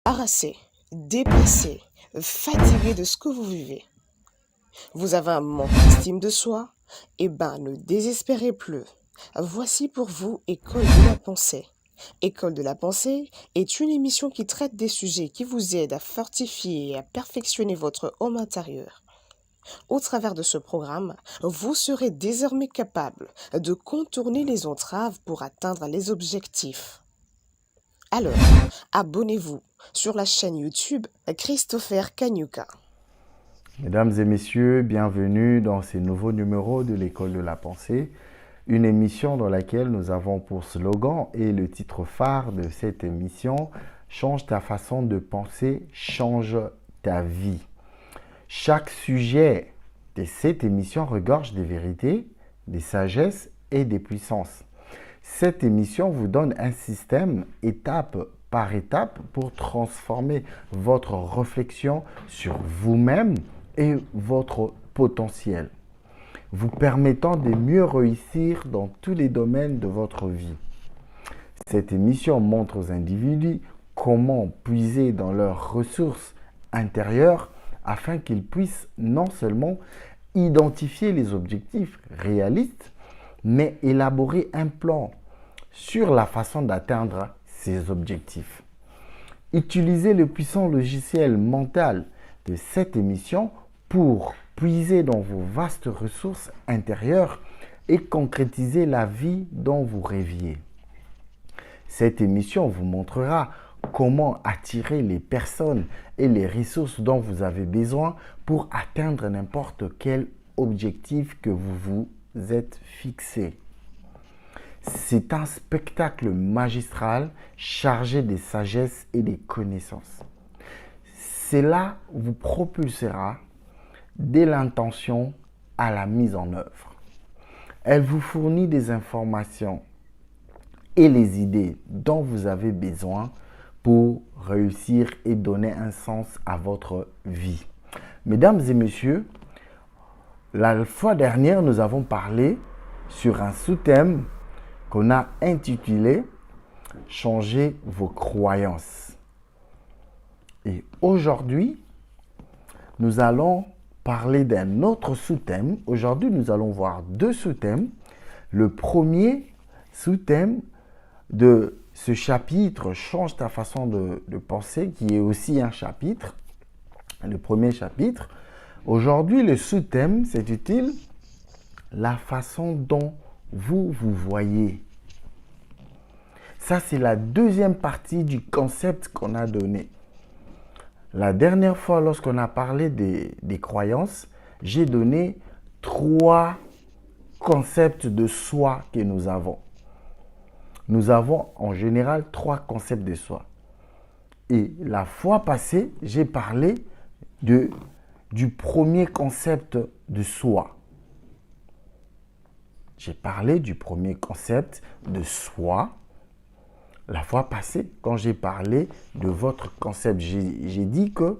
Harassé, dépassé, fatigué de ce que vous vivez. Vous avez un manque d'estime de soi? Eh ben, ne désespérez plus. Voici pour vous École de la pensée. École de la pensée est une émission qui traite des sujets qui vous aident à fortifier et à perfectionner votre homme intérieur. Au travers de ce programme, vous serez désormais capable de contourner les entraves pour atteindre les objectifs. Alors, abonnez-vous sur la chaîne YouTube Christopher Kanyuka. Mesdames et messieurs, bienvenue dans ce nouveau numéro de l'École de la pensée, une émission dans laquelle nous avons pour slogan et le titre phare de cette émission « Change ta façon de penser, change ta vie ». Chaque sujet de cette émission regorge des vérités, des sagesses et des puissances. Cette émission vous donne un système étape par étape pour transformer votre réflexion sur vous-même et votre potentiel, vous permettant de mieux réussir dans tous les domaines de votre vie. Cette émission montre aux individus comment puiser dans leurs ressources intérieures afin qu'ils puissent non seulement identifier les objectifs réalistes, mais élaborer un plan sur la façon d'atteindre ces objectifs. Utilisez le puissant logiciel mental de cette émission pour puiser dans vos vastes ressources intérieures et concrétiser la vie dont vous rêviez. Cette émission vous montrera comment attirer les personnes et les ressources dont vous avez besoin pour atteindre n'importe quel objectif que vous vous êtes fixé. C'est un spectacle magistral chargé de sagesse et de connaissances. Cela vous propulsera dès l'intention à la mise en œuvre. Elle vous fournit des informations et les idées dont vous avez besoin pour réussir et donner un sens à votre vie. Mesdames et messieurs, la fois dernière, nous avons parlé sur un sous-thème qu'on a intitulé « Changer vos croyances ». Et aujourd'hui, nous allons parler d'un autre sous-thème. Aujourd'hui, nous allons voir deux sous-thèmes. Le premier sous-thème de ce chapitre « Change ta façon de penser » qui est aussi un chapitre, le premier chapitre. Aujourd'hui, le sous-thème s'intitule « La façon dont vous vous voyez ». Ça, c'est la deuxième partie du concept qu'on a donné. La dernière fois, lorsqu'on a parlé des croyances, j'ai donné 3 concepts de soi que nous avons. Nous avons en général 3 concepts de soi. Et la fois passée, j'ai parlé du premier concept de soi. J'ai parlé du premier concept de soi. La fois passée, quand j'ai parlé de votre concept, j'ai dit que,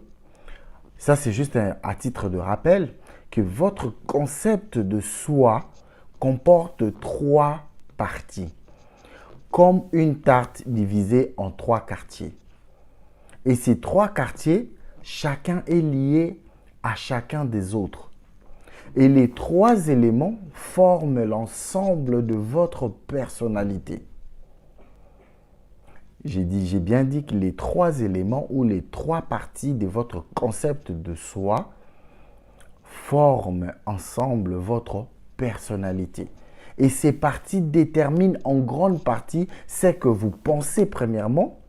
ça c'est juste à titre de rappel, que votre concept de soi comporte 3 parties, comme une tarte divisée en 3 quartiers. Et ces 3 quartiers, chacun est lié à chacun des autres. Et les 3 éléments forment l'ensemble de votre personnalité. J'ai bien dit que les 3 éléments ou les 3 parties de votre concept de soi forment ensemble votre personnalité. Et ces parties déterminent en grande partie ce que vous pensez premièrement,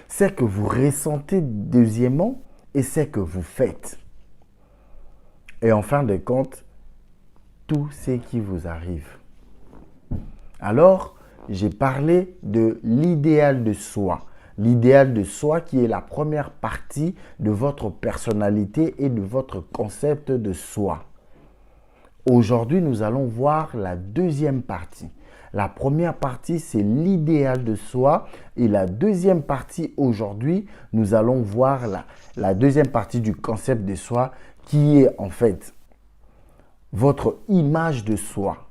ce que vous ressentez deuxièmement et ce que vous faites. Et en fin de compte, tout ce qui vous arrive. Alors, j'ai parlé de l'idéal de soi. L'idéal de soi qui est la première partie de votre personnalité et de votre concept de soi. Aujourd'hui, nous allons voir la deuxième partie. La première partie, c'est l'idéal de soi. Et la deuxième partie, aujourd'hui, nous allons voir la deuxième partie du concept de soi qui est en fait votre image de soi.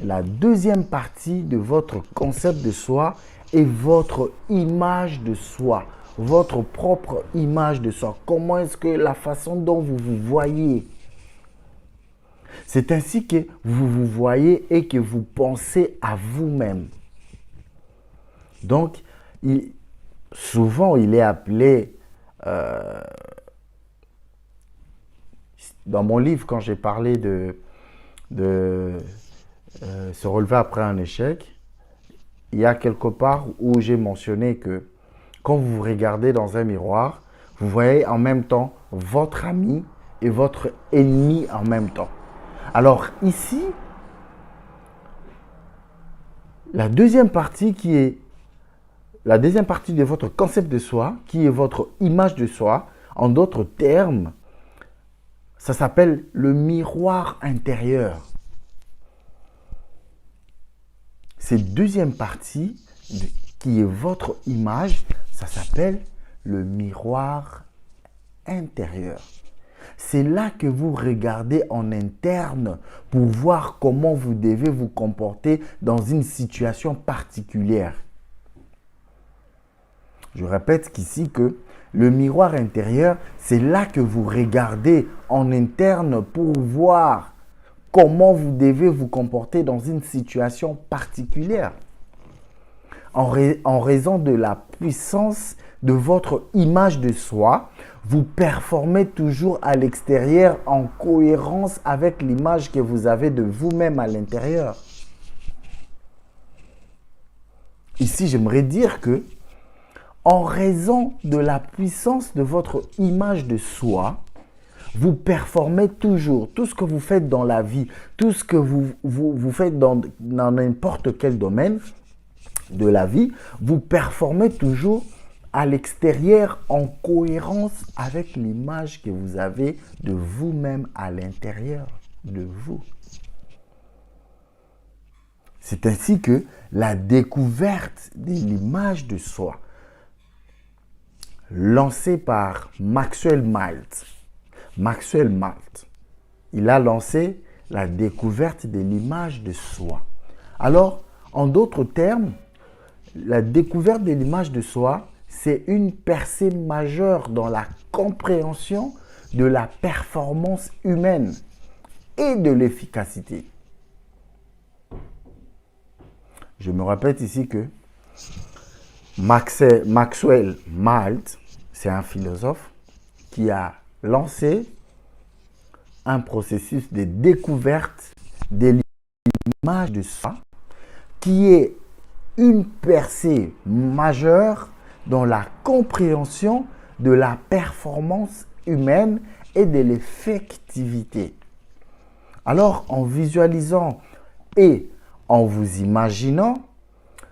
La deuxième partie de votre concept de soi est votre image de soi, votre propre image de soi. Comment est-ce que la façon dont vous vous voyez. C'est ainsi que vous vous voyez et que vous pensez à vous-même. Donc, souvent, il est appelé, dans mon livre, quand j'ai parlé de se relever après un échec, il y a quelque part où j'ai mentionné que quand vous vous regardez dans un miroir, vous voyez en même temps votre ami et votre ennemi en même temps. Alors ici, la deuxième partie de votre concept de soi, qui est votre image de soi, en d'autres termes, ça s'appelle le miroir intérieur. Cette deuxième partie, qui est votre image, ça s'appelle le miroir intérieur. C'est là que vous regardez en interne pour voir comment vous devez vous comporter dans une situation particulière. Je répète qu'ici que le miroir intérieur, c'est là que vous regardez en interne pour voir comment vous devez vous comporter dans une situation particulière. En raison de la puissance de votre image de soi, vous performez toujours à l'extérieur en cohérence avec l'image que vous avez de vous-même à l'intérieur. Ici, j'aimerais dire que, en raison de la puissance de votre image de soi, vous performez toujours. Tout ce que vous faites dans la vie, tout ce que vous faites dans n'importe quel domaine de la vie, vous performez toujours à l'extérieur en cohérence avec l'image que vous avez de vous-même à l'intérieur de vous. C'est ainsi que la découverte de l'image de soi, lancée par Maxwell Maltz, il a lancé la découverte de l'image de soi. Alors, en d'autres termes, la découverte de l'image de soi, c'est une percée majeure dans la compréhension de la performance humaine et de l'efficacité. Je me répète ici que Maxwell Maltz, c'est un philosophe qui a lancé un processus de découverte de l'image de soi qui est une percée majeure dans la compréhension de la performance humaine et de l'effectivité. Alors, en visualisant et en vous imaginant,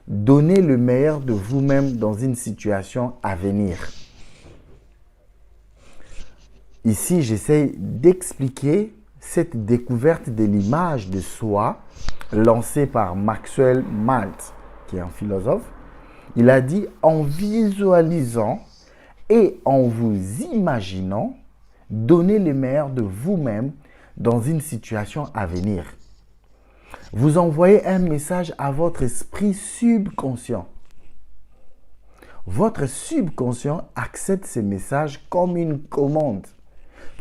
donnez le meilleur de vous-même dans une situation à venir. Ici, j'essaie d'expliquer cette découverte de l'image de soi lancée par Maxwell Maltz, qui est un philosophe. Il a dit en visualisant et en vous imaginant, donnez le meilleur de vous-même dans une situation à venir. Vous envoyez un message à votre esprit subconscient. Votre subconscient accepte ce message comme une commande,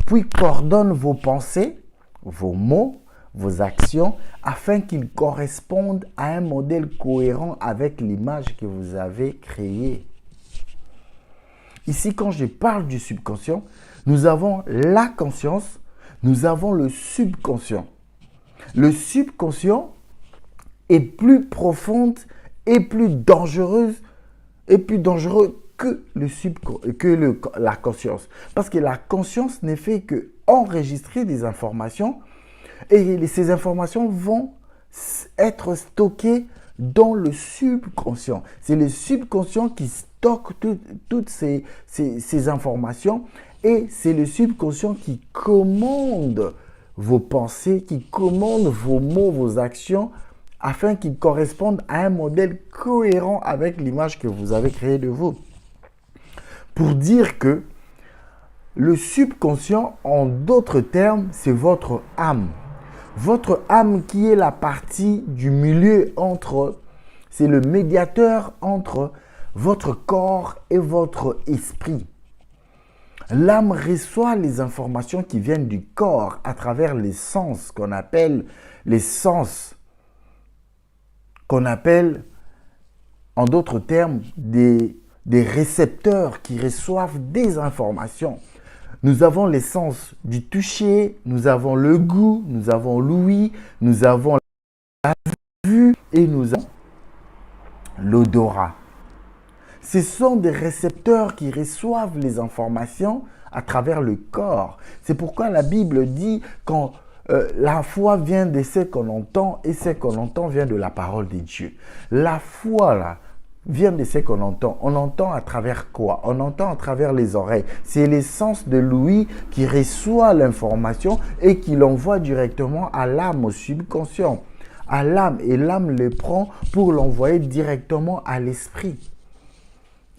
puis coordonne vos pensées, vos mots, vos actions, afin qu'ils correspondent à un modèle cohérent avec l'image que vous avez créée. Ici, quand je parle du subconscient, nous avons la conscience, nous avons le subconscient. Le subconscient est plus profonde et plus dangereux que la conscience. Parce que la conscience ne fait que enregistrer des informations et ces informations vont être stockées dans le subconscient. C'est le subconscient qui stocke toutes ces informations et c'est le subconscient qui commande vos pensées, qui commande vos mots, vos actions afin qu'ils correspondent à un modèle cohérent avec l'image que vous avez créée de vous. Pour dire que le subconscient, en d'autres termes, c'est votre âme. Votre âme qui est la partie du milieu c'est le médiateur entre votre corps et votre esprit. L'âme reçoit les informations qui viennent du corps à travers les sens qu'on appelle les sens, qu'on appelle en d'autres termes des récepteurs qui reçoivent des informations. Nous avons les sens du toucher, nous avons le goût, nous avons l'ouïe, nous avons la vue et nous avons l'odorat. Ce sont des récepteurs qui reçoivent les informations à travers le corps. C'est pourquoi la Bible dit quand la foi vient de ce qu'on entend et ce qu'on entend vient de la parole de Dieu. La foi là vient de ce qu'on entend. On entend à travers quoi? On entend à travers les oreilles. C'est l'essence de l'ouïe qui reçoit l'information et qui l'envoie directement à l'âme, au subconscient, à l'âme. Et l'âme le prend pour l'envoyer directement à l'esprit.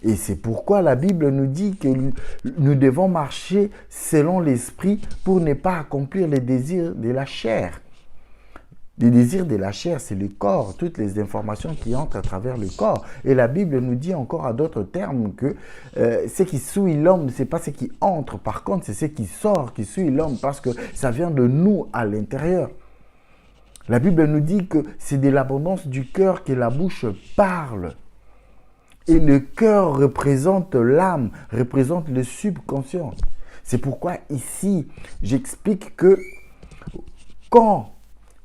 Et c'est pourquoi la Bible nous dit que nous devons marcher selon l'esprit pour ne pas accomplir les désirs de la chair. Les désirs de la chair, c'est le corps, toutes les informations qui entrent à travers le corps. Et la Bible nous dit encore à d'autres termes que ce qui souille l'homme, ce n'est pas ce qui entre. Par contre, c'est ce qui sort qui souille l'homme parce que ça vient de nous à l'intérieur. La Bible nous dit que c'est de l'abondance du cœur que la bouche parle. Et le cœur représente l'âme, représente le subconscient. C'est pourquoi ici, j'explique que quand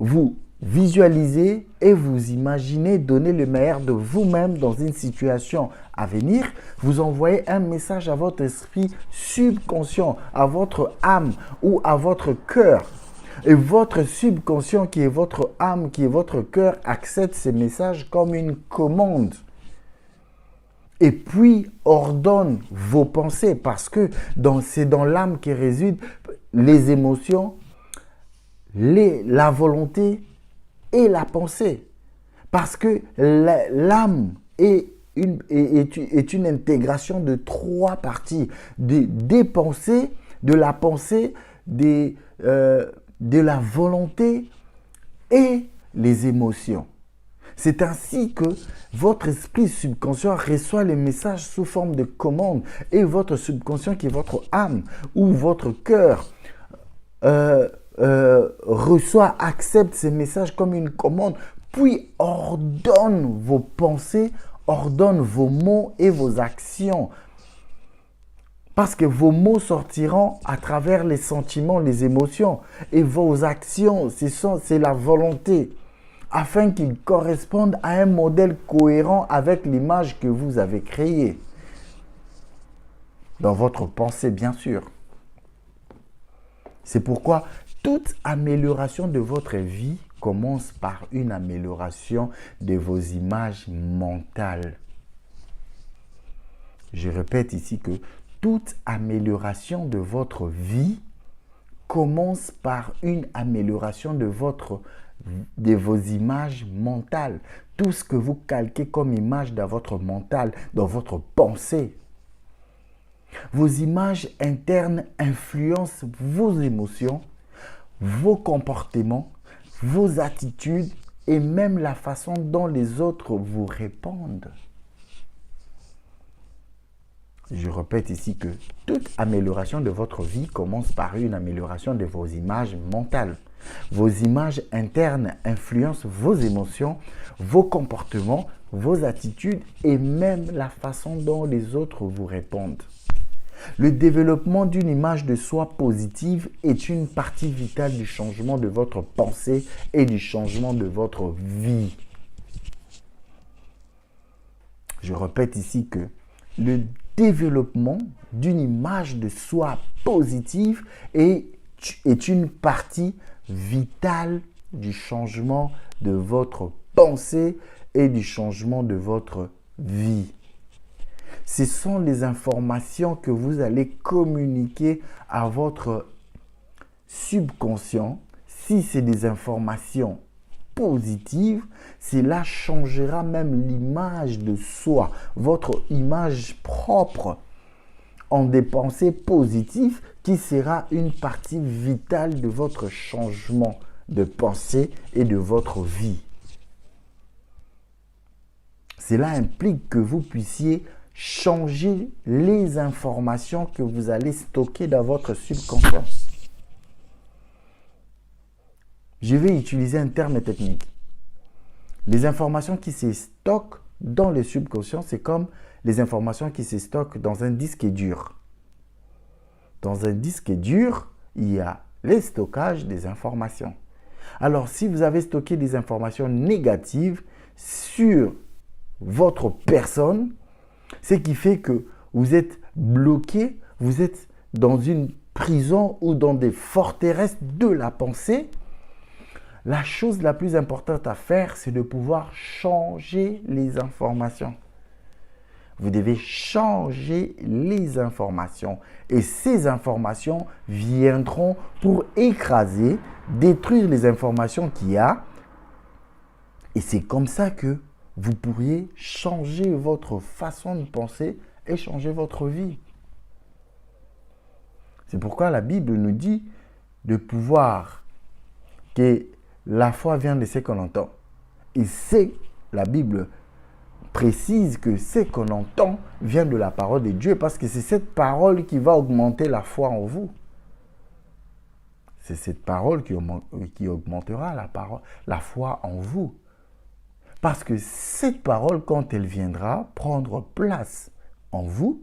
vous visualisez et vous imaginez donner le meilleur de vous-même dans une situation à venir, vous envoyez un message à votre esprit subconscient, à votre âme ou à votre cœur. Et votre subconscient, qui est votre âme, qui est votre cœur, accepte ces messages comme une commande. Et puis ordonne vos pensées, parce que c'est dans l'âme qui résident les émotions, la volonté et la pensée. Parce que l'âme est une intégration de trois parties. Des pensées, de la pensée, de la volonté et les émotions. C'est ainsi que votre esprit subconscient reçoit les messages sous forme de commande et votre subconscient, qui est votre âme ou votre cœur, accepte ces messages comme une commande, puis ordonne vos pensées, ordonne vos mots et vos actions. Parce que vos mots sortiront à travers les sentiments, les émotions, et vos actions, c'est la volonté, afin qu'ils correspondent à un modèle cohérent avec l'image que vous avez créée. Dans votre pensée, bien sûr. C'est pourquoi toute amélioration de votre vie commence par une amélioration de vos images mentales. Je répète ici que toute amélioration de votre vie commence par une amélioration de vos images mentales. Tout ce que vous calquez comme image dans votre mental, dans votre pensée. Vos images internes influencent vos émotions, vos comportements, vos attitudes et même la façon dont les autres vous répondent. Je répète ici que toute amélioration de votre vie commence par une amélioration de vos images mentales. Vos images internes influencent vos émotions, vos comportements, vos attitudes et même la façon dont les autres vous répondent. Le développement d'une image de soi positive est une partie vitale du changement de votre pensée et du changement de votre vie. Je répète ici que le développement d'une image de soi positive est une partie vitale du changement de votre pensée et du changement de votre vie. Ce sont les informations que vous allez communiquer à votre subconscient. Si c'est des informations positives, cela changera même l'image de soi, votre image propre, en des pensées positives qui sera une partie vitale de votre changement de pensée et de votre vie. Cela implique que vous puissiez changer les informations que vous allez stocker dans votre subconscient. Je vais utiliser un terme technique. Les informations qui se stockent dans le subconscient, c'est comme les informations qui se stockent dans un disque dur. Dans un disque dur, il y a le stockage des informations. Alors, si vous avez stocké des informations négatives sur votre personne, ce qui fait que vous êtes bloqué, vous êtes dans une prison ou dans des forteresses de la pensée, la chose la plus importante à faire, c'est de pouvoir changer les informations. Vous devez changer les informations. Et ces informations viendront pour écraser, détruire les informations qu'il y a. Et c'est comme ça que vous pourriez changer votre façon de penser et changer votre vie. C'est pourquoi la Bible nous dit de pouvoir que la foi vient de ce qu'on entend. Et c'est la Bible précise que ce qu'on entend vient de la parole de Dieu parce que c'est cette parole qui va augmenter la foi en vous. C'est cette parole qui augmentera la foi en vous. Parce que cette parole, quand elle viendra prendre place en vous,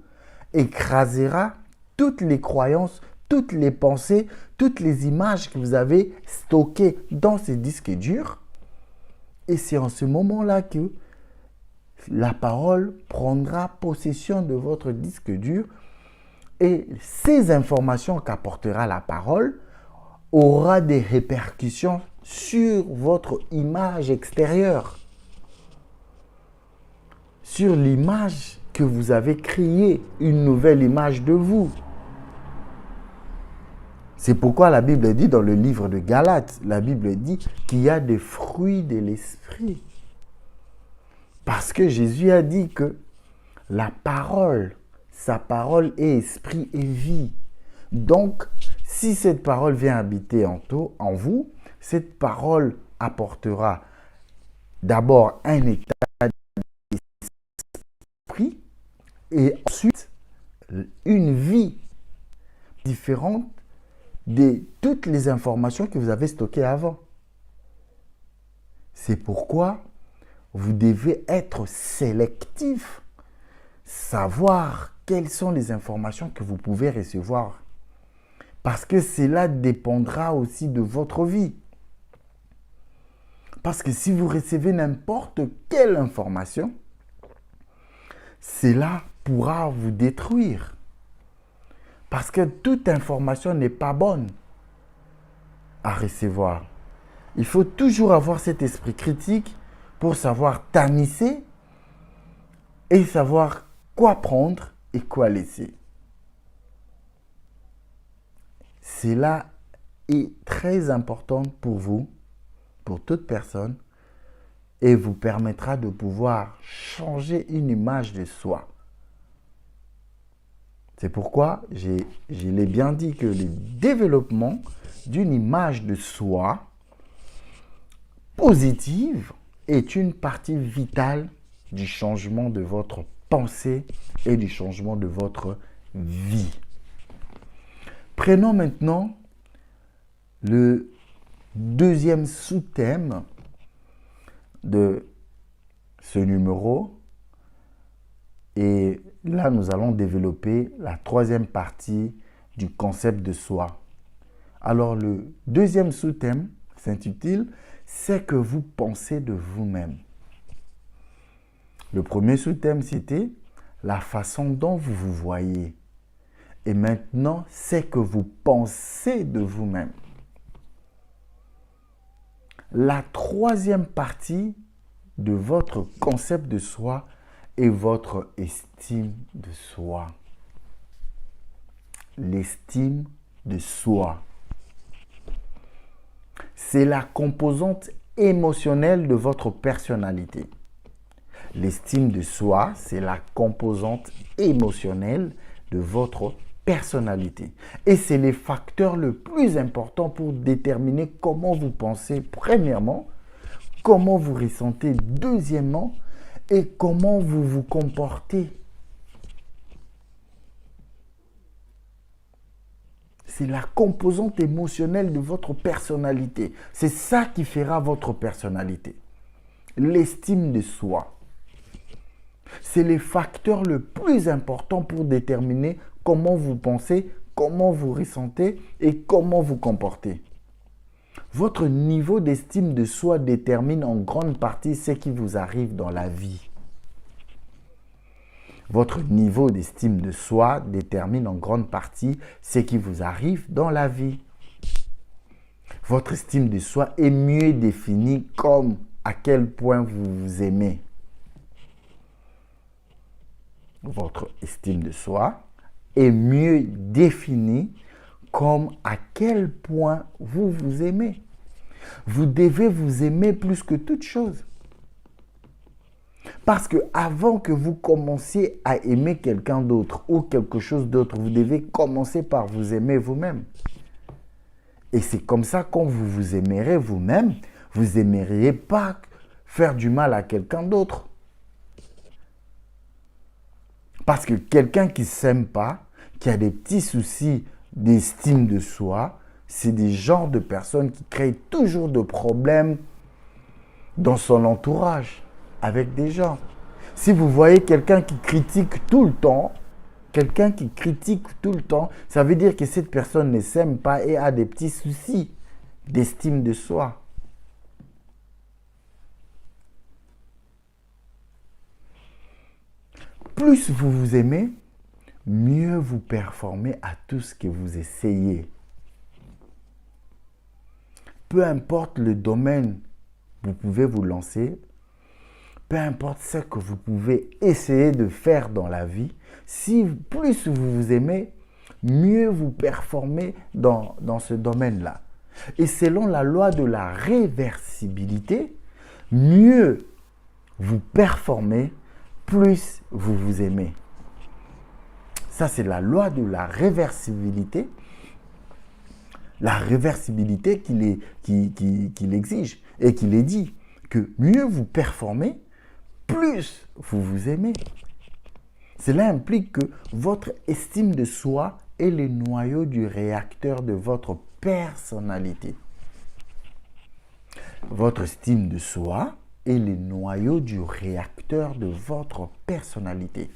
écrasera toutes les croyances, toutes les pensées, toutes les images que vous avez stockées dans ces disques durs. Et c'est en ce moment-là que la parole prendra possession de votre disque dur et ces informations qu'apportera la parole aura des répercussions sur votre image extérieure, sur l'image que vous avez créée, une nouvelle image de vous. C'est pourquoi la Bible dit dans le livre de Galates, la Bible dit qu'il y a des fruits de l'esprit. Parce que Jésus a dit que la parole, sa parole est esprit et vie. Donc, si cette parole vient habiter en vous, cette parole apportera d'abord un état d'esprit et ensuite une vie différente de toutes les informations que vous avez stockées avant. C'est pourquoi vous devez être sélectif, savoir quelles sont les informations que vous pouvez recevoir. Parce que cela dépendra aussi de votre vie. Parce que si vous recevez n'importe quelle information, cela pourra vous détruire. Parce que toute information n'est pas bonne à recevoir. Il faut toujours avoir cet esprit critique pour savoir tamiser et savoir quoi prendre et quoi laisser. Cela est très important pour vous, pour toute personne, et vous permettra de pouvoir changer une image de soi. C'est pourquoi je l'ai bien dit que le développement d'une image de soi positive est une partie vitale du changement de votre pensée et du changement de votre vie. Prenons maintenant le deuxième sous-thème de ce numéro. Et là, nous allons développer la troisième partie du concept de soi. Alors, le deuxième sous-thème s'intitule « C'est que vous pensez de vous-même ». Le premier sous-thème, c'était la façon dont vous vous voyez. Et maintenant, c'est que vous pensez de vous-même. La troisième partie de votre concept de soi est votre estime de soi. L'estime de soi. C'est la composante émotionnelle de votre personnalité. L'estime de soi, c'est la composante émotionnelle de votre personnalité. Et c'est le facteur le plus important pour déterminer comment vous pensez, premièrement, comment vous ressentez, deuxièmement, et comment vous vous comportez. C'est la composante émotionnelle de votre personnalité. C'est ça qui fera votre personnalité. L'estime de soi. C'est le facteur le plus important pour déterminer comment vous pensez, comment vous ressentez et comment vous comportez. Votre niveau d'estime de soi détermine en grande partie ce qui vous arrive dans la vie. Votre niveau d'estime de soi détermine en grande partie ce qui vous arrive dans la vie. Votre estime de soi est mieux définie comme à quel point vous vous aimez. Votre estime de soi est mieux définie comme à quel point vous vous aimez. Vous devez vous aimer plus que toute chose. Parce que avant que vous commenciez à aimer quelqu'un d'autre ou quelque chose d'autre, vous devez commencer par vous aimer vous-même. Et c'est comme ça, quand vous vous aimerez vous-même, vous n'aimeriez pas faire du mal à quelqu'un d'autre. Parce que quelqu'un qui ne s'aime pas, qui a des petits soucis d'estime de soi, c'est des genres de personnes qui créent toujours de problèmes dans son entourage, avec des gens. Si vous voyez quelqu'un qui critique tout le temps, ça veut dire que cette personne ne s'aime pas et a des petits soucis d'estime de soi. Plus vous vous aimez, mieux vous performez à tout ce que vous essayez. Peu importe le domaine, vous pouvez vous lancer. Peu importe ce que vous pouvez essayer de faire dans la vie, si plus vous vous aimez, mieux vous performez dans ce domaine-là. Et selon la loi de la réversibilité, mieux vous performez, plus vous vous aimez. Ça, c'est la loi de la réversibilité. La réversibilité qu'il exige et qu'il est dit que mieux vous performez, plus vous vous aimez. Cela implique que votre estime de soi est le noyau du réacteur de votre personnalité. Votre estime de soi est le noyau du réacteur de votre personnalité.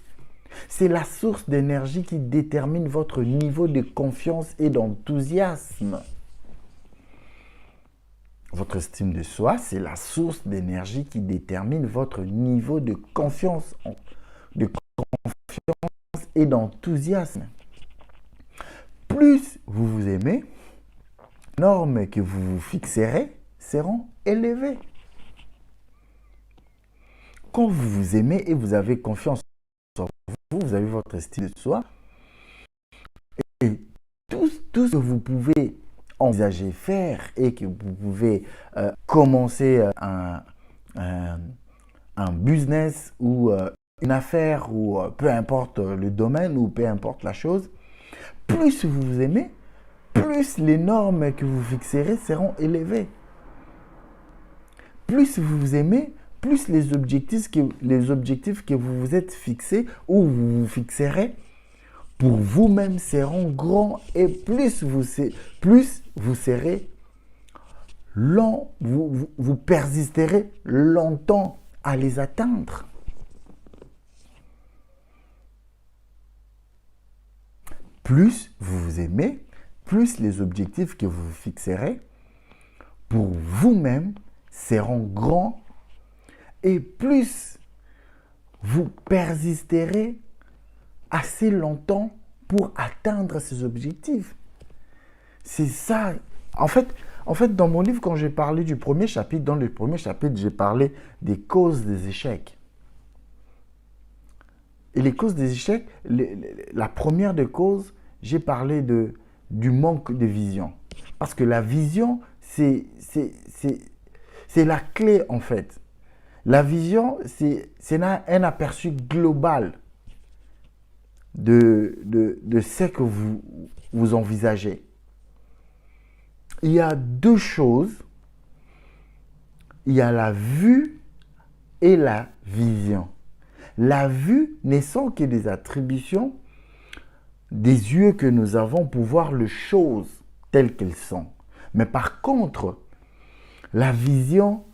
C'est la source d'énergie qui détermine votre niveau de confiance et d'enthousiasme. Votre estime de soi, c'est la source d'énergie qui détermine votre niveau de confiance et d'enthousiasme. Plus vous vous aimez, les normes que vous vous fixerez seront élevées. Quand vous vous aimez et vous avez confiance en vous, vous avez votre estime de soi, et tout ce que vous pouvez envisager faire et que vous pouvez commencer un business ou une affaire ou peu importe le domaine ou peu importe la chose, plus vous vous aimez, plus les normes que vous fixerez seront élevées. Plus vous vous aimez, plus les objectifs que vous vous êtes fixés ou vous vous fixerez pour vous-même seront grands et plus vous serez lent, vous persisterez longtemps à les atteindre. Plus vous vous aimez, plus les objectifs que vous vous fixerez pour vous-même seront grands et plus vous persisterez assez longtemps pour atteindre ces objectifs. C'est ça. En fait, dans mon livre, quand j'ai parlé du premier chapitre, dans le premier chapitre, j'ai parlé des causes des échecs. Et les causes des échecs, la première des causes, j'ai parlé du manque de vision. Parce que la vision, c'est la clé en fait. La vision, c'est un aperçu global de ce que vous envisagez. Il y a deux choses. Il y a la vue et la vision. La vue ne sont que des attributions des yeux que nous avons pour voir les choses telles qu'elles sont. Mais par contre, la vision,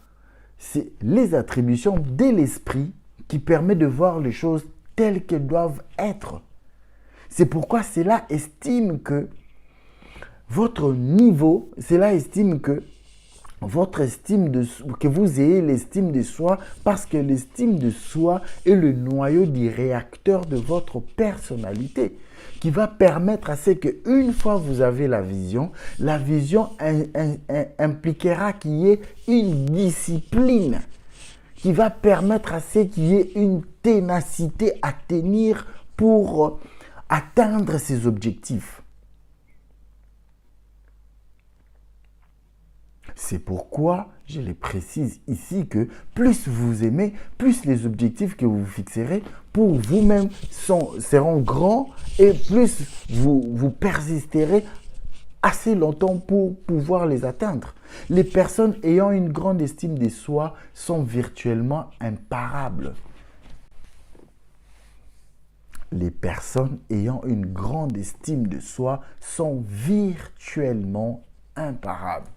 c'est les attributions de l'esprit qui permet de voir les choses telles qu'elles doivent être. C'est pourquoi cela estime que votre niveau, cela estime que votre estime que vous ayez l'estime de soi, parce que l'estime de soi est le noyau du réacteur de votre personnalité, qui va permettre à ce qu'une fois vous avez la vision impliquera qu'il y ait une discipline qui va permettre à ce qu'il y ait une ténacité à tenir pour atteindre ses objectifs. C'est pourquoi je les précise ici que plus vous aimez, plus les objectifs que vous fixerez pour vous-même seront grands et plus vous persisterez assez longtemps pour pouvoir les atteindre. Les personnes ayant une grande estime de soi sont virtuellement imparables. Les personnes ayant une grande estime de soi sont virtuellement imparables.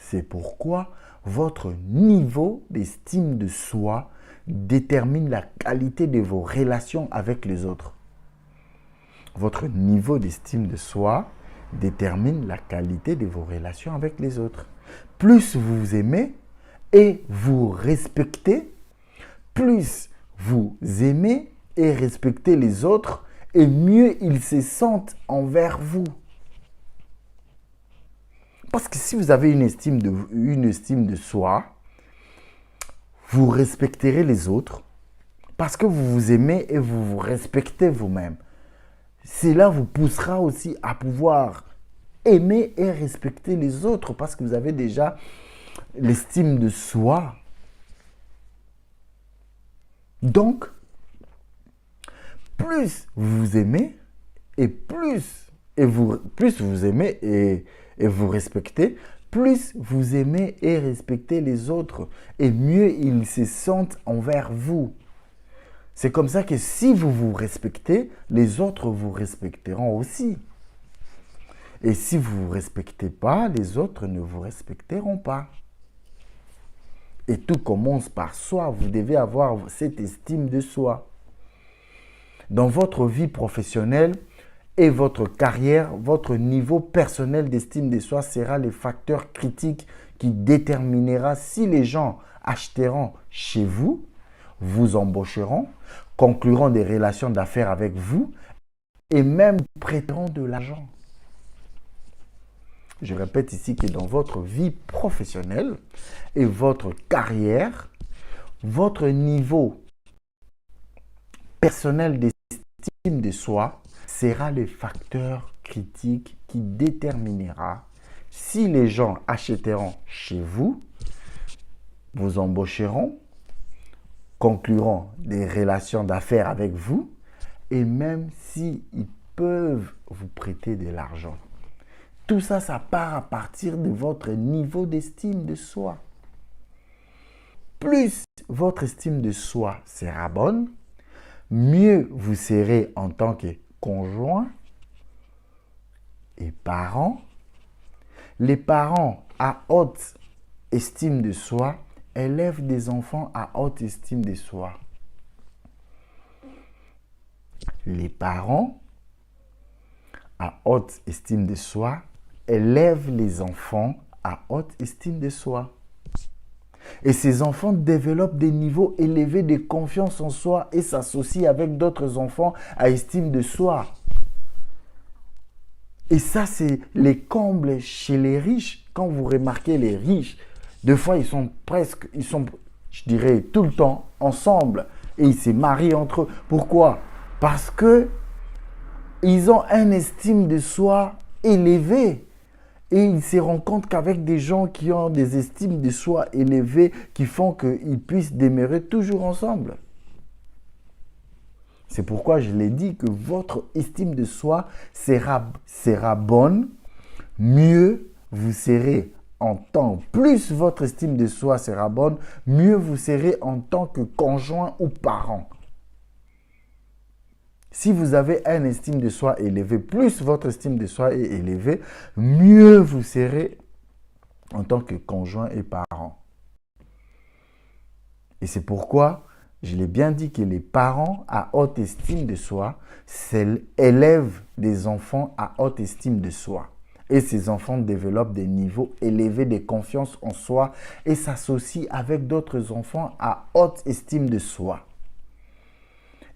C'est pourquoi votre niveau d'estime de soi détermine la qualité de vos relations avec les autres. Votre niveau d'estime de soi détermine la qualité de vos relations avec les autres. Plus vous aimez et vous respectez, plus vous aimez et respectez les autres, et mieux ils se sentent envers vous. Parce que si vous avez une estime de soi, vous respecterez les autres parce que vous vous aimez et vous vous respectez vous-même. Cela vous poussera aussi à pouvoir aimer et respecter les autres parce que vous avez déjà l'estime de soi. Donc, plus vous aimez et plus vous aimez et vous respectez, plus vous aimez et respectez les autres et mieux ils se sentent envers vous. C'est comme ça que si vous vous respectez, les autres vous respecteront aussi. Et si vous ne vous respectez pas, les autres ne vous respecteront pas. Et tout commence par soi. Vous devez avoir cette estime de soi. Dans votre vie professionnelle et votre carrière, votre niveau personnel d'estime de soi sera le facteur critique qui déterminera si les gens achèteront chez vous, vous embaucheront, concluront des relations d'affaires avec vous et même prêteront de l'argent. Je répète ici que dans votre vie professionnelle et votre carrière, votre niveau personnel d'estime de soi sera le facteur critique qui déterminera si les gens achèteront chez vous, vous embaucheront, concluront des relations d'affaires avec vous et même s'ils peuvent vous prêter de l'argent. Tout ça, ça part à partir de votre niveau d'estime de soi. Plus votre estime de soi sera bonne, mieux vous serez en tant que conjoint et parents. Les parents à haute estime de soi élèvent des enfants à haute estime de soi. Les parents à haute estime de soi élèvent les enfants à haute estime de soi. Et ces enfants développent des niveaux élevés de confiance en soi et s'associent avec d'autres enfants à estime de soi. Et ça, c'est les combles chez les riches. Quand vous remarquez les riches, des fois, ils sont, je dirais, tout le temps ensemble. Et ils se marient entre eux. Pourquoi? Parce que ils ont une estime de soi élevée. Et ils se rendent compte qu'avec des gens qui ont des estimes de soi élevées, qui font qu'ils puissent demeurer toujours ensemble. C'est pourquoi je l'ai dit que votre estime de soi sera bonne, mieux vous serez en tant, plus votre estime de soi sera bonne, mieux vous serez en tant que conjoint ou parent. Si vous avez une estime de soi élevée, plus votre estime de soi est élevée, mieux vous serez en tant que conjoint et parent. Et c'est pourquoi, je l'ai bien dit, que les parents à haute estime de soi élèvent des enfants à haute estime de soi. Et ces enfants développent des niveaux élevés de confiance en soi et s'associent avec d'autres enfants à haute estime de soi.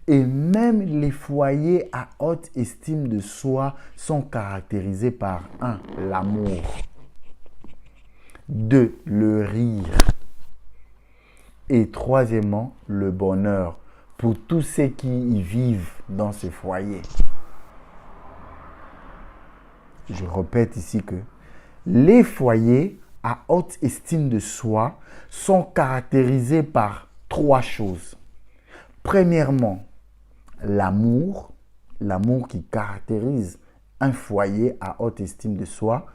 Et même les foyers à haute estime de soi sont caractérisés par 1. L'amour. 2. Le rire. Et troisièmement, le bonheur pour tous ceux qui y vivent dans ces foyers. Je répète ici que les foyers à haute estime de soi sont caractérisés par 3 choses. Premièrement, l'amour qui caractérise un foyer à haute estime de soi.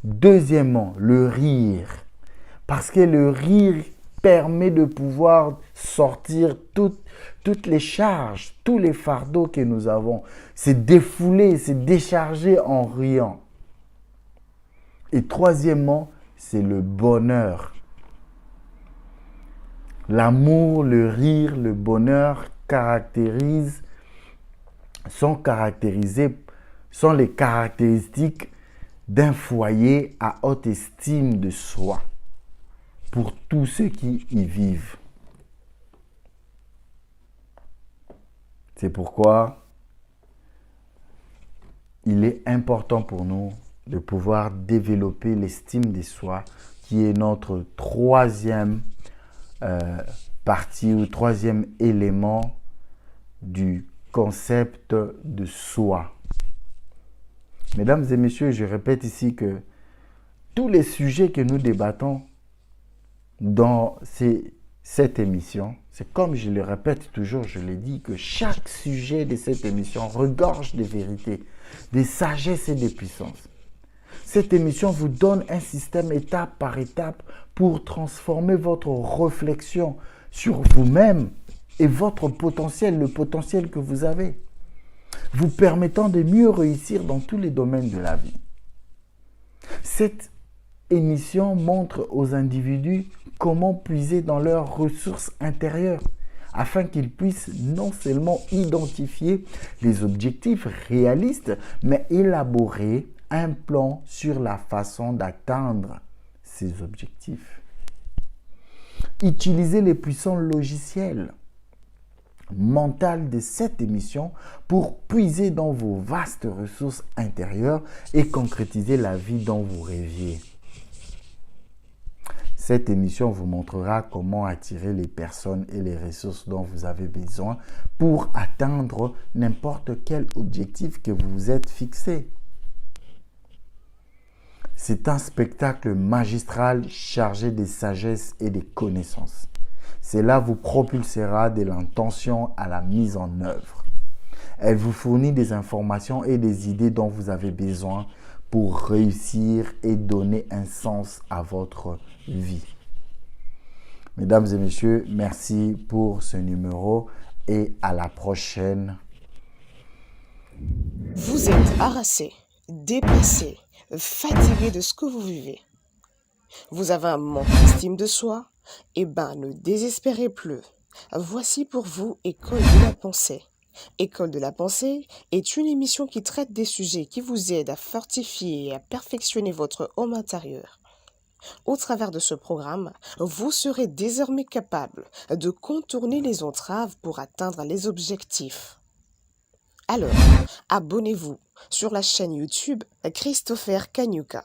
Deuxièmement, le rire, parce que le rire permet de pouvoir sortir toutes les charges, tous les fardeaux que nous avons. C'est défouler, c'est décharger en riant. Et troisièmement, c'est le bonheur. L'amour, le rire, le bonheur sont les caractéristiques d'un foyer à haute estime de soi pour tous ceux qui y vivent. C'est pourquoi il est important pour nous de pouvoir développer l'estime de soi, qui est notre troisième partie ou troisième élément du concept de soi. Mesdames et messieurs, je répète ici que tous les sujets que nous débattons dans cette émission, c'est comme je le répète toujours, je le dis, que chaque sujet de cette émission regorge de vérité, de sagesse et de puissance. Cette émission vous donne un système étape par étape pour transformer votre réflexion sur vous-même et votre potentiel, le potentiel que vous avez, vous permettant de mieux réussir dans tous les domaines de la vie. Cette émission montre aux individus comment puiser dans leurs ressources intérieures afin qu'ils puissent non seulement identifier les objectifs réalistes, mais élaborer un plan sur la façon d'atteindre ces objectifs. Utilisez les puissants logiciels mentales de cette émission pour puiser dans vos vastes ressources intérieures et concrétiser la vie dont vous rêviez. Cette émission vous montrera comment attirer les personnes et les ressources dont vous avez besoin pour atteindre n'importe quel objectif que vous vous êtes fixé. C'est un spectacle magistral chargé de sagesse et de connaissances. Cela vous propulsera de l'intention à la mise en œuvre. Elle vous fournit des informations et des idées dont vous avez besoin pour réussir et donner un sens à votre vie. Mesdames et messieurs, merci pour ce numéro et à la prochaine. Vous êtes harassé, dépassé, fatigué de ce que vous vivez. Vous avez un manque d'estime de soi? Eh bien, ne désespérez plus. Voici pour vous École de la pensée. École de la pensée est une émission qui traite des sujets qui vous aident à fortifier et à perfectionner votre homme intérieur. Au travers de ce programme, vous serez désormais capable de contourner les entraves pour atteindre les objectifs. Alors, abonnez-vous sur la chaîne YouTube Christopher Kanyuka.